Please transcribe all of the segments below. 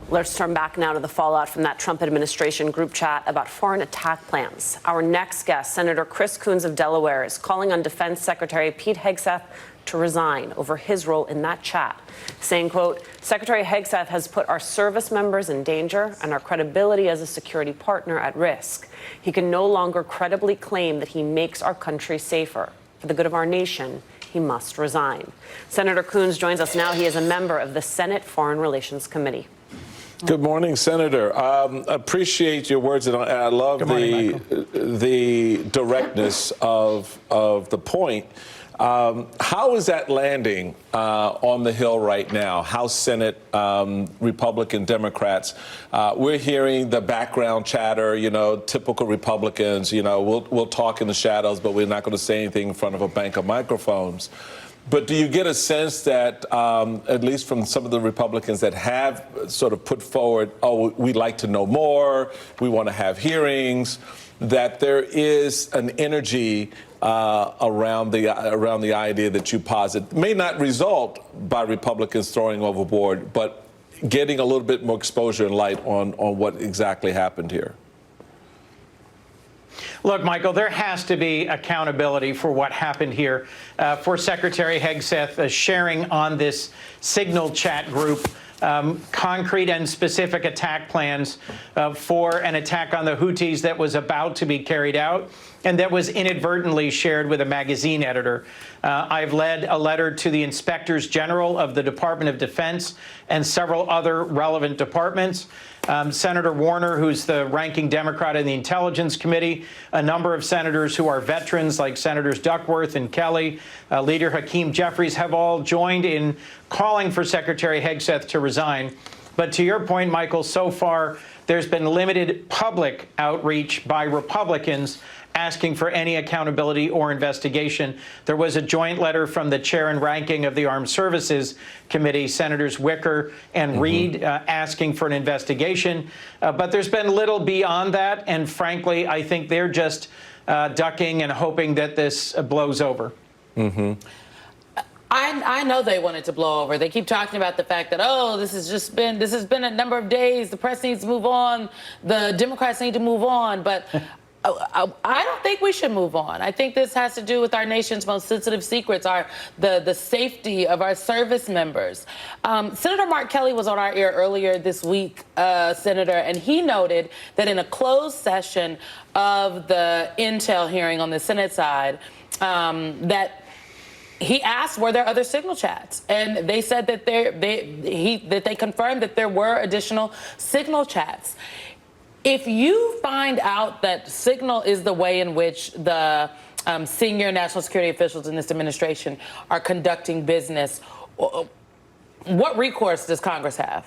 Let's turn back now to the fallout from that Trump administration group chat about foreign attack plans. Our next guest, Senator Chris Coons of Delaware, is calling on Defense Secretary Pete Hegseth to resign over his role in that chat, saying, quote, Secretary Hegseth has put our service members in danger and our credibility as a security partner at risk. He can no longer credibly claim that he makes our country safer. For the good of our nation, he must resign. Senator Coons joins us now. He is a member of the Senate Foreign Relations Committee. Good morning, Senator. Appreciate your words, and I love the directness of the point. How is that landing on the Hill right now? House, Senate, Republican, Democrats. We're hearing the background chatter, typical Republicans, we'll talk in the shadows, but we're not going to say anything in front of a bank of microphones. But do you get a sense that, at least from some of the Republicans that have sort of put forward, oh, we'd like to know more, we want to have hearings, that there is an energy around the idea that you posit may not result by Republicans throwing overboard, but getting a little bit more exposure and light on what exactly happened here? Look, Michael, there has to be accountability for what happened here. For Secretary Hegseth sharing on this Signal chat group concrete and specific attack plans for an attack on the Houthis that was about to be carried out and that was inadvertently shared with a magazine editor. I've led a letter to the Inspectors General of the Department of Defense and several other relevant departments. Senator Warner, who's the ranking Democrat in the Intelligence Committee, a number of senators who are veterans like Senators Duckworth and Kelly, Leader Hakeem Jeffries have all joined in calling for Secretary Hegseth to resign. But to your point, Michael, so far there's been limited public outreach by Republicans asking for any accountability or investigation. There was a joint letter from the chair and ranking of the Armed Services Committee, Senators Wicker and Reed, asking for an investigation. But there's been little beyond that. And frankly, I think they're just ducking and hoping that this blows over. I know they want it to blow over. They keep talking about the fact that, oh, this has been a number of days. The press needs to move on. The Democrats need to move on. But I don't think we should move on. I think this has to do with our nation's most sensitive secrets, the safety of our service members. Senator Mark Kelly was on our air earlier this week, Senator, and he noted that in a closed session of the intel hearing on the Senate side, that he asked, were there other Signal chats? And they said that they confirmed that there were additional Signal chats. If you find out that Signal is the way in which the senior national security officials in this administration are conducting business, what recourse does Congress have?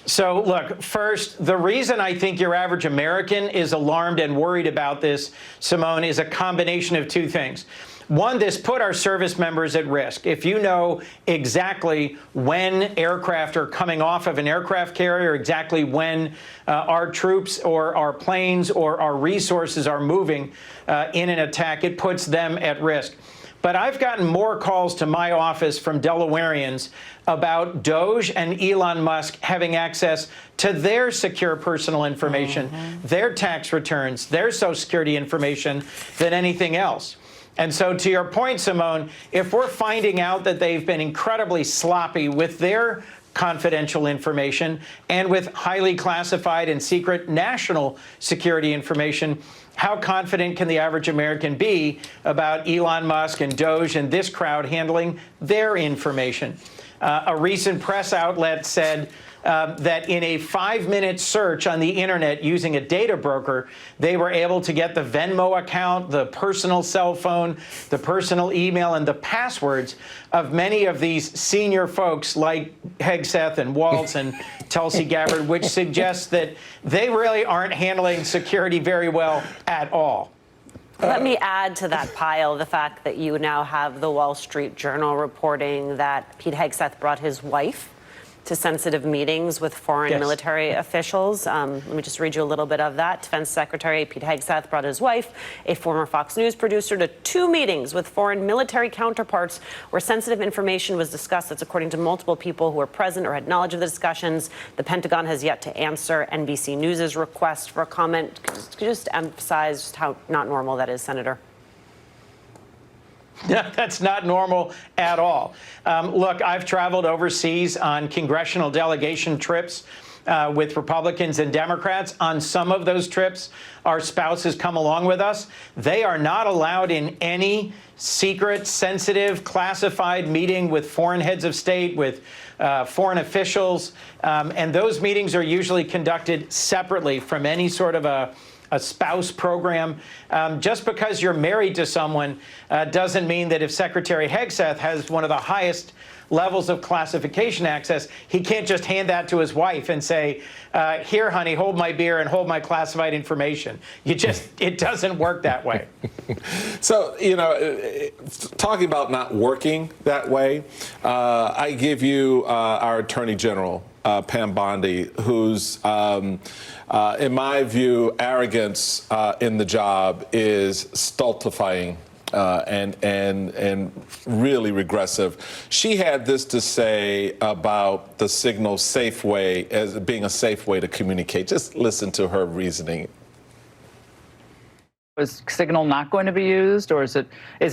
So, look, first, the reason I think your average American is alarmed and worried about this, Symone, is a combination of two things. One, this put our service members at risk. If you know exactly when aircraft are coming off of an aircraft carrier, exactly when our troops or our planes or our resources are moving in an attack, it puts them at risk. But I've gotten more calls to my office from Delawareans about Doge and Elon Musk having access to their secure personal information, their tax returns, their Social Security information than anything else. And so to your point, Symone, if we're finding out that they've been incredibly sloppy with their confidential information and with highly classified and secret national security information, how confident can the average American be about Elon Musk and Doge and this crowd handling their information? A recent press outlet said that in a 5-minute search on the internet using a data broker, they were able to get the Venmo account, the personal cell phone, the personal email, and the passwords of many of these senior folks like Hegseth and Waltz and Tulsi Gabbard, which suggests that they really aren't handling security very well at all. Let me add to that pile the fact that you now have the Wall Street Journal reporting that Pete Hegseth brought his wife to sensitive meetings with foreign military officials. Let me just read you a little bit of that. Defense Secretary Pete Hegseth brought his wife, a former Fox News producer, to 2 meetings with foreign military counterparts where sensitive information was discussed. That's according to multiple people who were present or had knowledge of the discussions. The Pentagon has yet to answer NBC News' request for a comment. Could you just emphasize just how not normal that is, Senator? Yeah, that's not normal at all. Look, I've traveled overseas on congressional delegation trips with Republicans and Democrats. On some of those trips, our spouses come along with us. They are not allowed in any secret, sensitive, classified meeting with foreign heads of state, with foreign officials. And those meetings are usually conducted separately from any sort of a spouse program. Just because you're married to someone doesn't mean that if Secretary Hegseth has one of the highest levels of classification access, he can't just hand that to his wife and say, here, honey, hold my beer and hold my classified information. It doesn't work that way. So, talking about not working that way, I give you our Attorney General, Pam Bondi, whose, in my view, arrogance in the job is stultifying and really regressive. She had this to say about the Signal safe way as being a safe way to communicate. Just listen to her reasoning. Is Signal not going to be used, or is it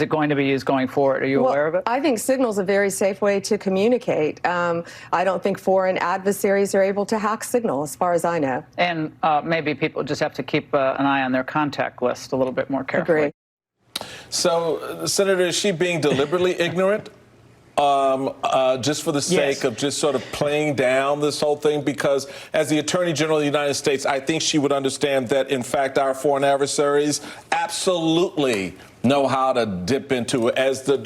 going to be used going forward? Are you aware of it? I think Signal's a very safe way to communicate. I don't think foreign adversaries are able to hack Signal, as far as I know. And maybe people just have to keep an eye on their contact list a little bit more carefully. Agree. So, Senator, is she being deliberately ignorant? Just for the sake of just sort of playing down this whole thing? Because as the Attorney General of the United States, I think she would understand that, in fact, our foreign adversaries absolutely know how to dip into it. As the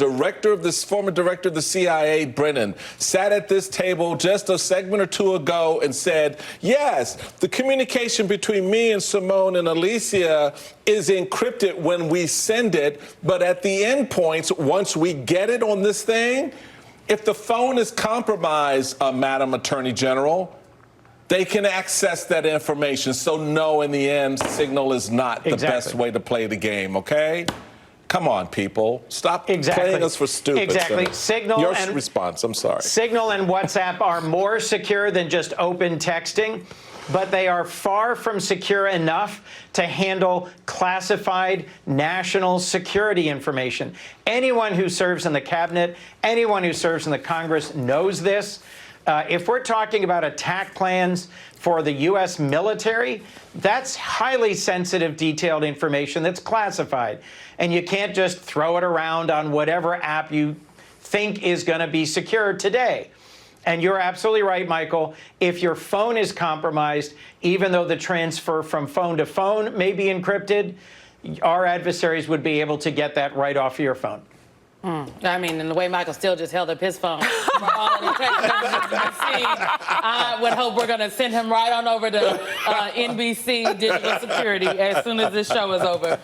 former director of the CIA, Brennan, sat at this table just a segment or two ago and said, yes, the communication between me and Symone and Alicia is encrypted when we send it, but at the end points, once we get it on this thing, if the phone is compromised, Madam Attorney General, they can access that information. So no, in the end, Signal is not the best way to play the game, okay? Come on, people. Stop playing us for stupid. Exactly. Signal Your response, I'm sorry. Signal and WhatsApp are more secure than just open texting, but they are far from secure enough to handle classified national security information. Anyone who serves in the cabinet, anyone who serves in the Congress knows this. If we're talking about attack plans for the U.S. military, that's highly sensitive, detailed information that's classified. And you can't just throw it around on whatever app you think is going to be secure today. And you're absolutely right, Michael. If your phone is compromised, even though the transfer from phone to phone may be encrypted, our adversaries would be able to get that right off your phone. I mean, and the way Michael Steele just held up his phone for all of the text messages we've seen, I would hope we're going to send him right on over to NBC Digital Security as soon as this show is over.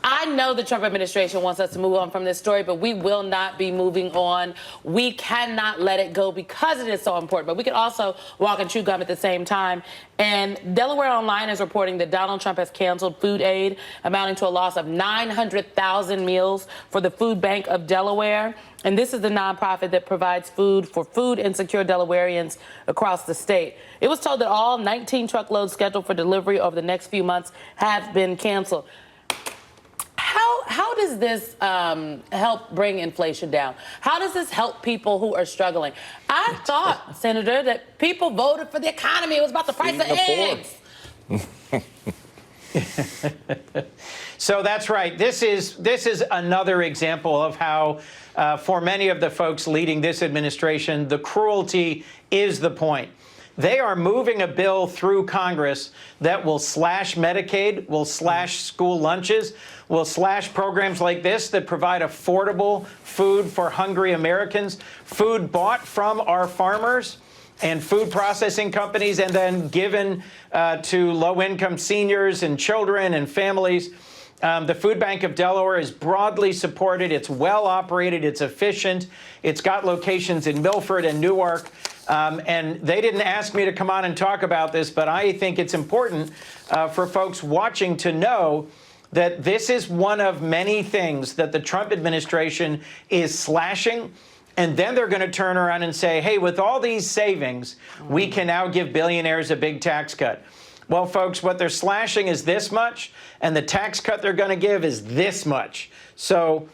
I know the Trump administration wants us to move on from this story, but we will not be moving on. We cannot let it go because it is so important. But we can also walk and chew gum at the same time. And Delaware Online is reporting that Donald Trump has canceled food aid amounting to a loss of 900,000 meals for the Food Bank of Delaware. And this is the nonprofit that provides food for food insecure Delawareans across the state. It was told that all 19 truckloads scheduled for delivery over the next few months have been canceled. How does this help bring inflation down? How does this help people who are struggling? I thought, Senator, that people voted for the economy. It was about the price of eggs. So that's right. This is another example of how, for many of the folks leading this administration, the cruelty is the point. They are moving a bill through Congress that will slash Medicaid, will slash school lunches, will slash programs like this that provide affordable food for hungry Americans, food bought from our farmers and food processing companies and then given to low-income seniors and children and families. The Food Bank of Delaware is broadly supported. It's well operated. It's efficient. It's got locations in Milford and Newark. And they didn't ask me to come on and talk about this, but I think it's important for folks watching to know that this is one of many things that the Trump administration is slashing. And then they're going to turn around and say, hey, with all these savings, we can now give billionaires a big tax cut. Well, folks, what they're slashing is this much, and the tax cut they're going to give is this much. So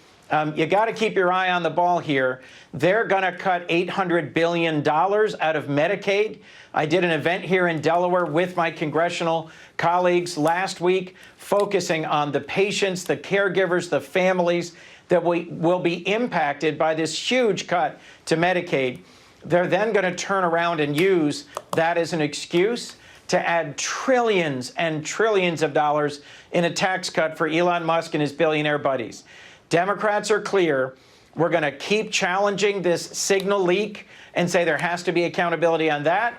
you got to keep your eye on the ball here. They're going to cut $800 billion out of Medicaid. I did an event here in Delaware with my congressional colleagues last week, focusing on the patients, the caregivers, the families that will be impacted by this huge cut to Medicaid. They're then going to turn around and use that as an excuse to add trillions and trillions of dollars in a tax cut for Elon Musk and his billionaire buddies. Democrats are clear. We're going to keep challenging this signal leak and say there has to be accountability on that,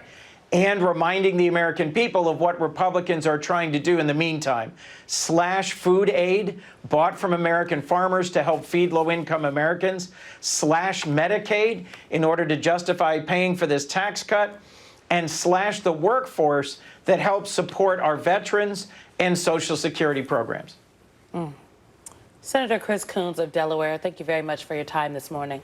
and reminding the American people of what Republicans are trying to do in the meantime. Slash food aid bought from American farmers to help feed low-income Americans. Slash Medicaid in order to justify paying for this tax cut. And slash the workforce that helps support our veterans and Social Security programs. Senator Chris Coons of Delaware, thank you very much for your time this morning.